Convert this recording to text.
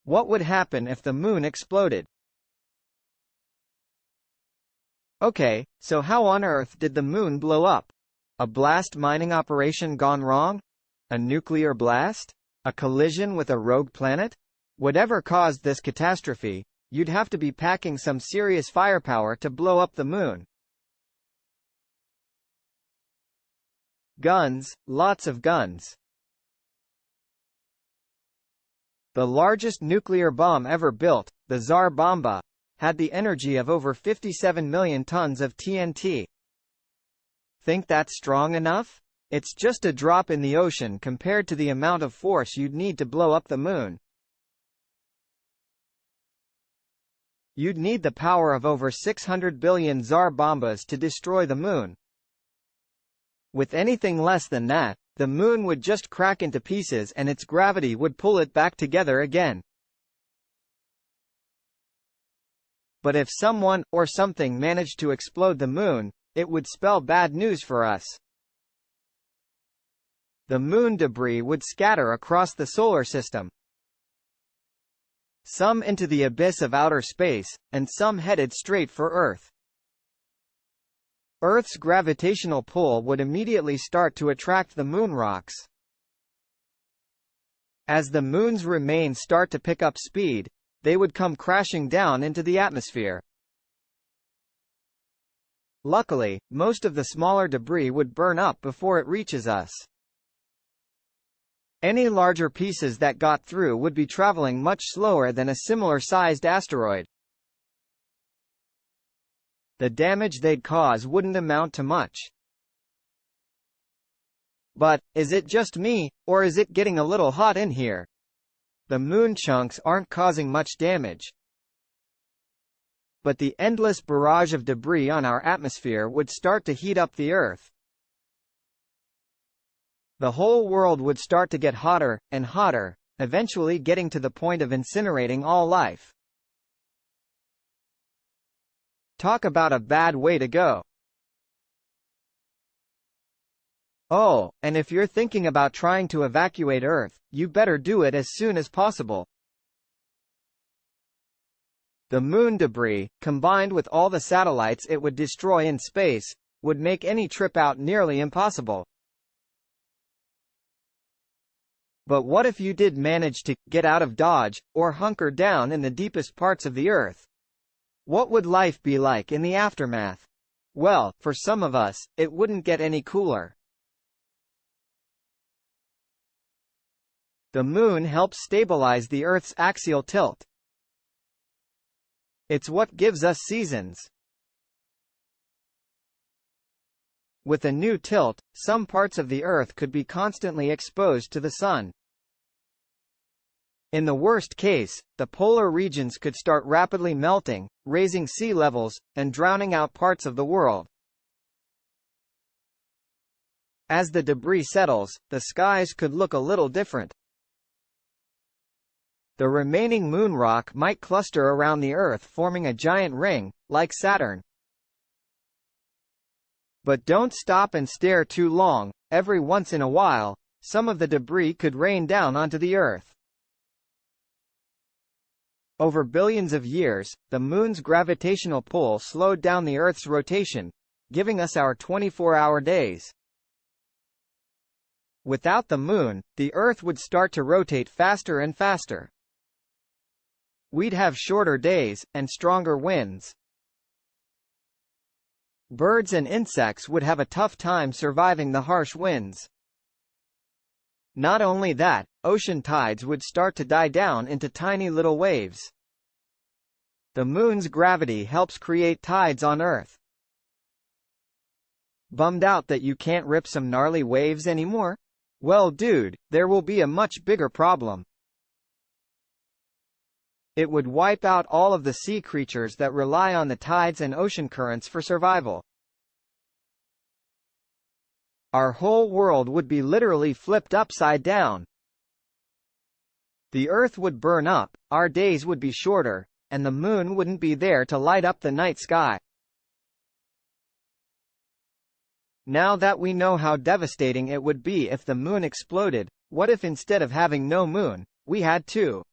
What would happen if the moon exploded? Okay, so how on earth did the moon blow up? A blast mining operation gone wrong? A nuclear blast? A collision with a rogue planet? Whatever caused this catastrophe, you'd have to be packing some serious firepower to blow up the moon. Guns, lots of guns. The largest nuclear bomb ever built, the Tsar Bomba, had the energy of over 57 million tons of TNT. Think that's strong enough? It's just a drop in the ocean compared to the amount of force you'd need to blow up the moon. You'd need the power of over 600 billion Tsar Bombas to destroy the moon. With anything less than that, the moon would just crack into pieces and its gravity would pull it back together again. But if someone, or something managed to explode the moon, it would spell bad news for us. The moon debris would scatter across the solar system. Some into the abyss of outer space, and some headed straight for Earth. Earth's gravitational pull would immediately start to attract the moon rocks. As the moon's remains start to pick up speed, they would come crashing down into the atmosphere. Luckily, most of the smaller debris would burn up before it reaches us. Any larger pieces that got through would be traveling much slower than a similar-sized asteroid. The damage they'd cause wouldn't amount to much. But, is it just me, or is it getting a little hot in here? The moon chunks aren't causing much damage. But the endless barrage of debris on our atmosphere would start to heat up the Earth. The whole world would start to get hotter, and hotter, eventually getting to the point of incinerating all life. Talk about a bad way to go. Oh, and if you're thinking about trying to evacuate Earth, you better do it as soon as possible. The moon debris, combined with all the satellites it would destroy in space, would make any trip out nearly impossible. But what if you did manage to get out of Dodge, or hunker down in the deepest parts of the Earth? What would life be like in the aftermath? Well, for some of us, it wouldn't get any cooler. The moon helps stabilize the Earth's axial tilt. It's what gives us seasons. With a new tilt, some parts of the Earth could be constantly exposed to the sun. In the worst case, the polar regions could start rapidly melting, raising sea levels, and drowning out parts of the world. As the debris settles, the skies could look a little different. The remaining moon rock might cluster around the Earth, forming a giant ring, like Saturn. But don't stop and stare too long. Every once in a while, some of the debris could rain down onto the Earth. Over billions of years, the moon's gravitational pull slowed down the Earth's rotation, giving us our 24-hour days. Without the moon, the Earth would start to rotate faster and faster. We'd have shorter days, and stronger winds. Birds and insects would have a tough time surviving the harsh winds. Not only that, ocean tides would start to die down into tiny little waves. The moon's gravity helps create tides on Earth. Bummed out that you can't rip some gnarly waves anymore? Well dude, there will be a much bigger problem. It would wipe out all of the sea creatures that rely on the tides and ocean currents for survival. Our whole world would be literally flipped upside down. The Earth would burn up, our days would be shorter, and the moon wouldn't be there to light up the night sky. Now that we know how devastating it would be if the moon exploded, what if instead of having no moon, we had two?